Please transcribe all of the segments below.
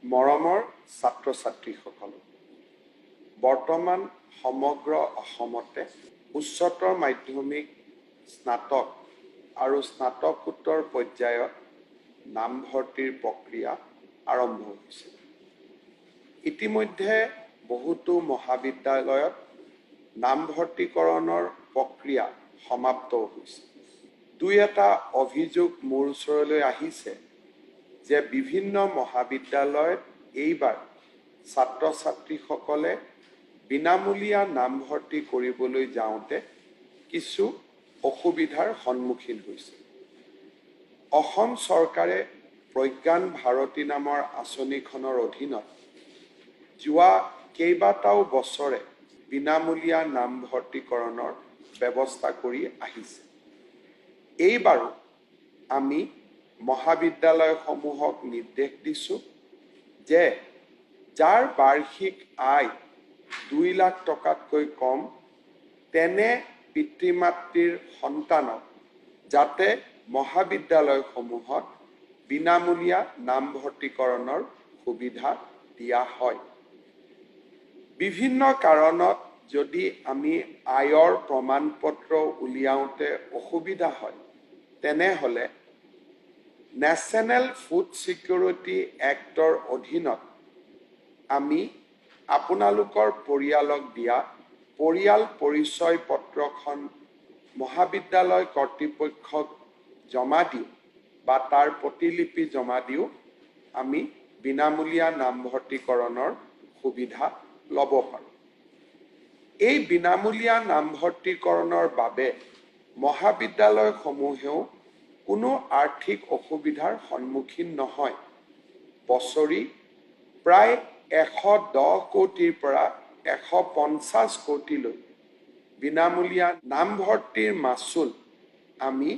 মৰমৰ ছাত্ৰ ছাত্ৰীসকল, বৰ্তমান সমগ্ৰ অসমতে উচ্চতৰ মাধ্যমিক, স্নাতক আৰু স্নাতকোত্তৰ পৰ্যায়ত নামভৰ্তিৰ প্ৰক্ৰিয়া আৰম্ভ হৈছে। ইতিমধ্যে বহুতো মহাবিদ্যালয়ত নামভৰ্তিকৰণৰ প্ৰক্ৰিয়া সমাপ্ত হৈছে। দুই এটা অভিযোগ মোৰ ওচৰলৈ আহিছে যে বিভিন্ন মহাবিদ্যালয়ত এইবাৰ ছাত্ৰ ছাত্ৰীসকলে বিনামূলীয়া নামভৰ্তি কৰিবলৈ যাওঁতে কিছু অসুবিধাৰ সন্মুখীন হৈছে। অসম চৰকাৰে প্ৰজ্ঞান ভাৰতী নামৰ আঁচনিখনৰ অধীনত যোৱা কেইবাটাও বছৰে বিনামূলীয়া নামভৰ্তিকৰণৰ ব্যৱস্থা কৰি আহিছে। এইবাৰো আমি মহাবিদ্যালয়সমূহক নিৰ্দেশ দিছোঁ যে যাৰ বাৰ্ষিক আয় 2 লাখ টকাতকৈ কম তেনে পিতৃ মাতৃৰ সন্তানক যাতে মহাবিদ্যালয়সমূহত বিনামূলীয়া নামভৰ্তিকৰণৰ সুবিধা দিয়া হয়। বিভিন্ন কাৰণত যদি আমি আয়ৰ প্ৰমাণপত্ৰ উলিয়াওঁতে অসুবিধা হয়, তেনেহ'লে নেশ্যনেল ফুড ছিকিউৰিটি এক্টৰ অধীনত আমি আপোনালোকৰ পৰিয়ালক দিয়া পৰিয়াল পৰিচয় পত্ৰখন মহাবিদ্যালয় কৰ্তৃপক্ষক জমা দিওঁ বা তাৰ প্ৰতিলিপি জমা দিওঁ আমি বিনামূলীয়া নামভৰ্তিকৰণৰ সুবিধা ল'ব পাৰোঁ। এই বিনামূলীয়া নামভৰ্তিকৰণৰ বাবে মহাবিদ্যালয়সমূহেও কোনো আৰ্থিক অসুবিধাৰ সন্মুখীন নহয়। বছৰি প্ৰায় 110 কোটিৰ পৰা 150 কোটিলৈ বিনামূলীয়া নামভৰ্তিৰ মাচুল আমি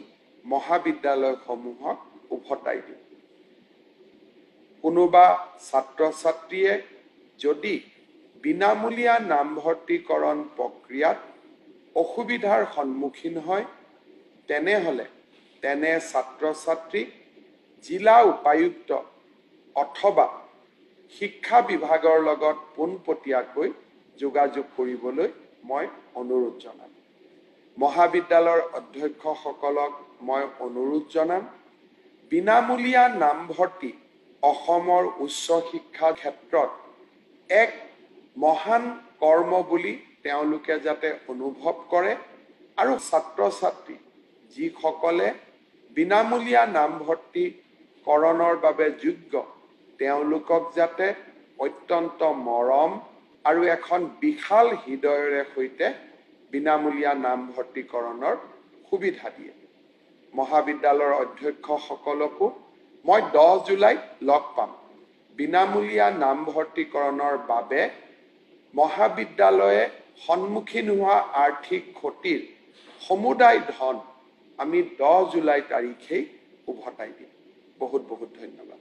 মহাবিদ্যালয়সমূহক উভতাই দিওঁ। কোনোবা ছাত্ৰ ছাত্ৰীয়ে যদি বিনামূলীয়া নামভৰ্তিকৰণ প্ৰক্ৰিয়াত অসুবিধাৰ সন্মুখীন হয়, তেনেহ'লে তেনে ছাত্ৰ ছাত্ৰীক জিলা উপায়ুক্ত অথবা শিক্ষা বিভাগৰ লগত পোনপটীয়াকৈ যোগাযোগ কৰিবলৈ মই অনুৰোধ জনাম। মহাবিদ্যালয়ৰ অধ্যক্ষসকলক মই অনুৰোধ জনাম, বিনামূলীয়া নামভৰ্তি অসমৰ উচ্চ শিক্ষাৰ ক্ষেত্ৰত এক মহান কৰ্ম বুলি তেওঁলোকে যাতে অনুভৱ কৰে আৰু ছাত্ৰ ছাত্ৰী যিসকলে বিনামূলীয়া নামভৰ্তিকৰণৰ বাবে যোগ্য তেওঁলোকক যাতে অত্যন্ত মৰম আৰু এখন বিশাল হৃদয়ৰে সৈতে বিনামূলীয়া নামভৰ্তিকৰণৰ সুবিধা দিয়ে। মহাবিদ্যালয়ৰ অধ্যক্ষসকলকো মই 10 জুলাইত লগ পাম। বিনামূলীয়া নামভৰ্তিকৰণৰ বাবে মহাবিদ্যালয়ে সন্মুখীন হোৱা আৰ্থিক ক্ষতিৰ সমুদায় ধন আমি 10 জুলাই তাৰিখেই উভতাই দিম। বহুত বহুত ধন্যবাদ।